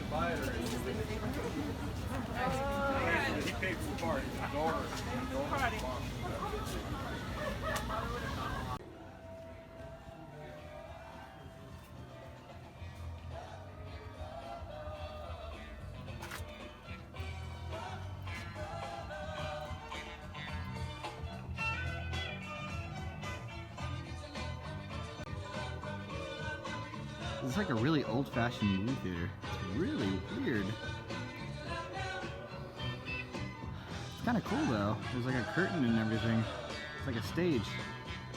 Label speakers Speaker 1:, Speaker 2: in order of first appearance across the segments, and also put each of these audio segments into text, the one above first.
Speaker 1: He paid for the party.
Speaker 2: It's like a really old-fashioned movie theater. It's really weird. It's kind of cool though. There's like a curtain and everything. It's like a stage.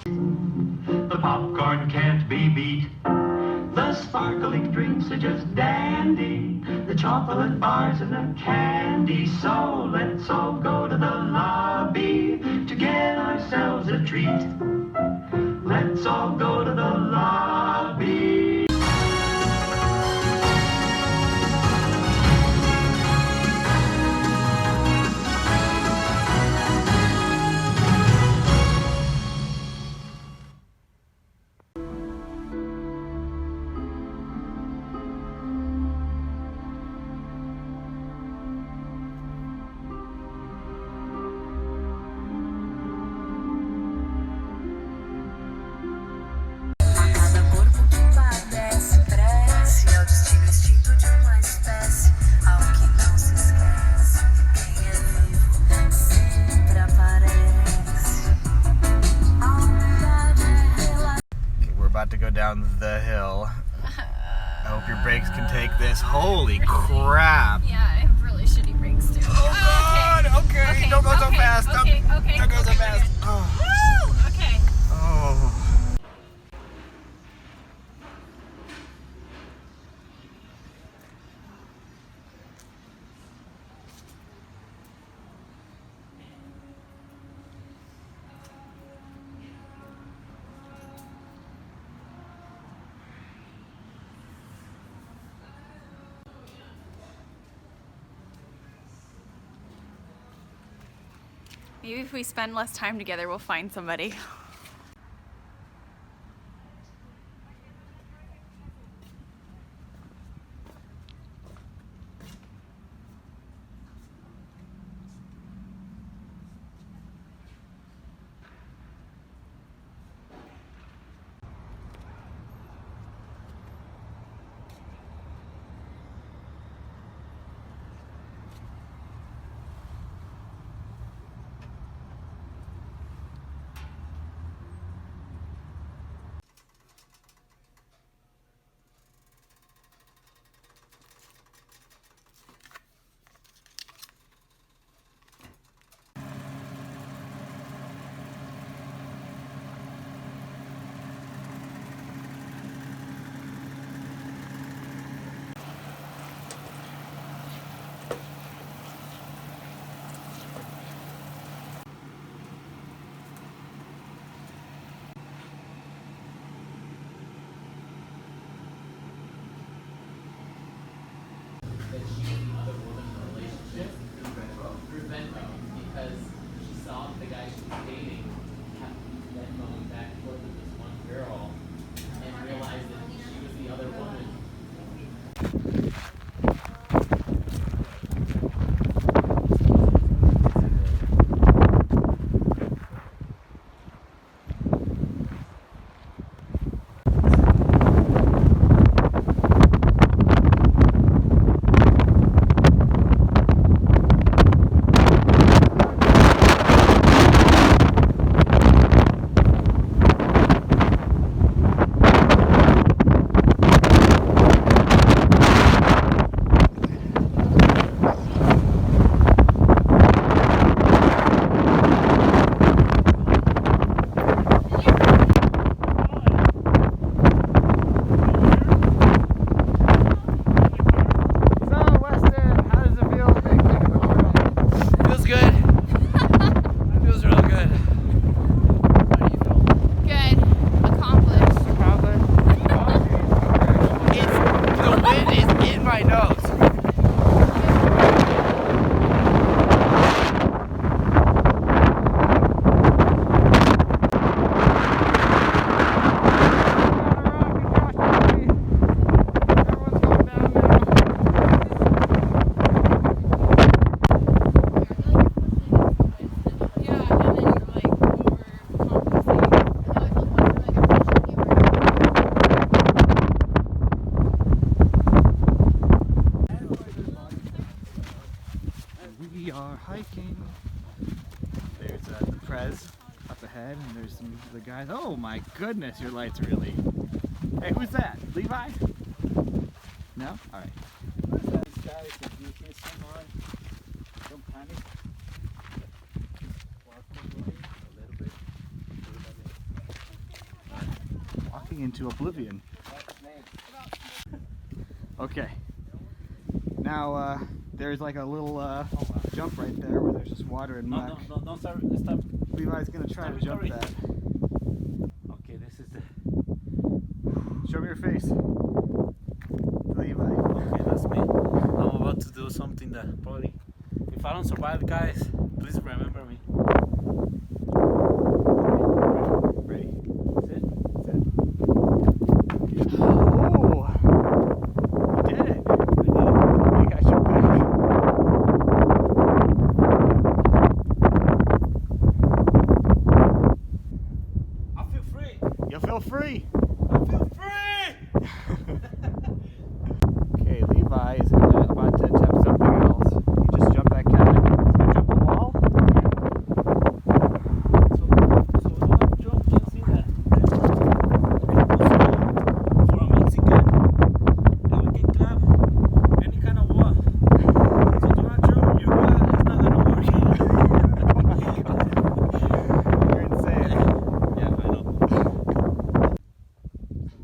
Speaker 3: The popcorn can't be beat. The sparkling drinks are just dandy. The chocolate bars and the candy. So let's all go to the lobby to get ourselves a treat. Let's all go to the lobby.
Speaker 2: To go down the hill. I hope your brakes can take this. Holy crap!
Speaker 4: Yeah, I have really shitty brakes too.
Speaker 2: Oh god! Okay, don't go so fast.
Speaker 4: Okay.
Speaker 2: Don't go so fast. Oh.
Speaker 4: Woo! Okay.
Speaker 2: Oh.
Speaker 4: Maybe if we spend less time together, we'll find somebody.
Speaker 5: That she was the other woman in the relationship through Venmo because she saw the guy she was dating Venmoing back and forth with this one girl and realized that she was the other woman.
Speaker 2: hiking. There's the Prez up ahead, and there's some of the guys. Oh my goodness, your lights really. Hey, who's that? Levi? No? Alright. What's that, guys? If you hear someone, don't panic. Walk away a little bit. Walking into oblivion. Okay. Now, there's like a little jump right there where there's just water and muck.
Speaker 1: No, don't stop. Stop.
Speaker 2: Levi's gonna try to jump that.
Speaker 1: Okay, this is the.
Speaker 2: Show me your face. Levi.
Speaker 1: Okay, that's me. I'm about to do something that probably, if I don't survive, guys, please remember me.
Speaker 2: Ready?
Speaker 1: Sit.
Speaker 2: Oh! You did it! You guys jump back.
Speaker 1: I feel free.
Speaker 2: You feel free!
Speaker 1: I feel free.
Speaker 2: Okay, Levi is about to attempt something else. You just jump that cat. He's gonna jump the wall.
Speaker 1: So don't jump. You see that? For a Mexican, they would get clapped any kind of wall. So do not jump. Your wall is not gonna work.
Speaker 2: You're insane.
Speaker 1: Yeah, I know.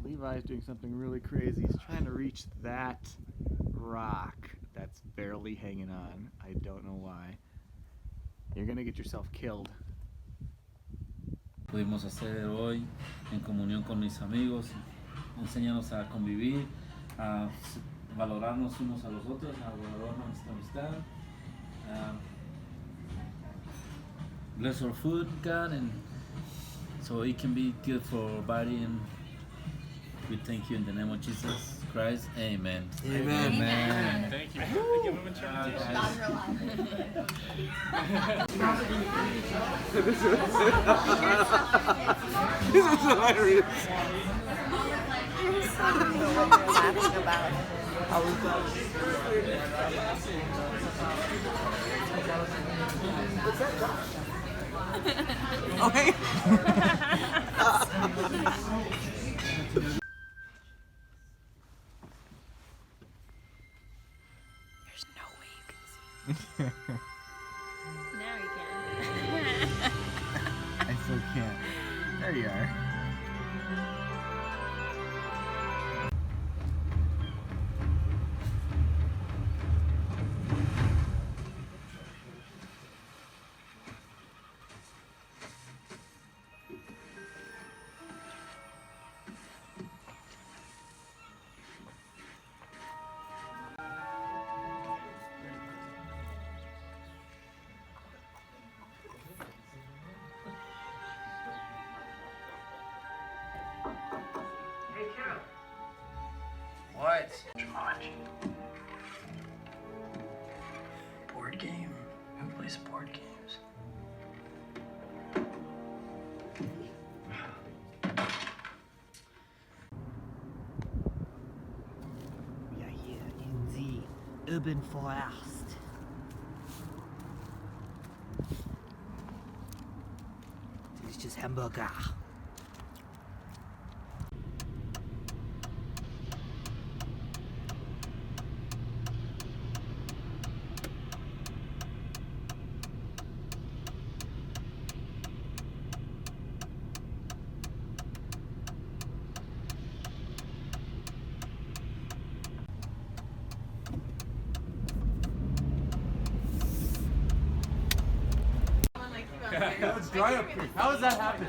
Speaker 2: Levi's doing something really crazy. He's trying to reach that rock that's barely hanging on. I don't know why. You're gonna get yourself killed.
Speaker 1: Pudimos hacer hoy en comunión con mis amigos, enséñanos a convivir, a valorarnos unos a los otros, a valorar nuestra amistad. Bless our food, God, and so it can be good for our body. And we thank you in the name of Jesus Christ. Amen.
Speaker 2: Amen.
Speaker 1: Thank you.
Speaker 2: This is hilarious. Okay.
Speaker 4: There's no way you can see. Now you can.
Speaker 2: I still can't. There you are.
Speaker 1: What?
Speaker 6: Board game. Who plays board games?
Speaker 7: We are here in the urban forest. Delicious hamburger.
Speaker 8: It's dry up here. How does that happen?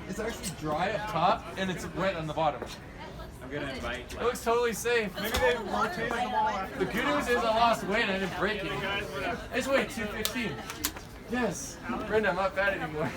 Speaker 8: It's actually dry up top and it's wet on the bottom.
Speaker 1: I'm gonna invite.
Speaker 8: It looks totally safe.
Speaker 2: Maybe they rotated the wall after.
Speaker 8: The good news is I lost weight and I didn't break it. I just weighed 215. Yes. Brenda, I'm not fat anymore.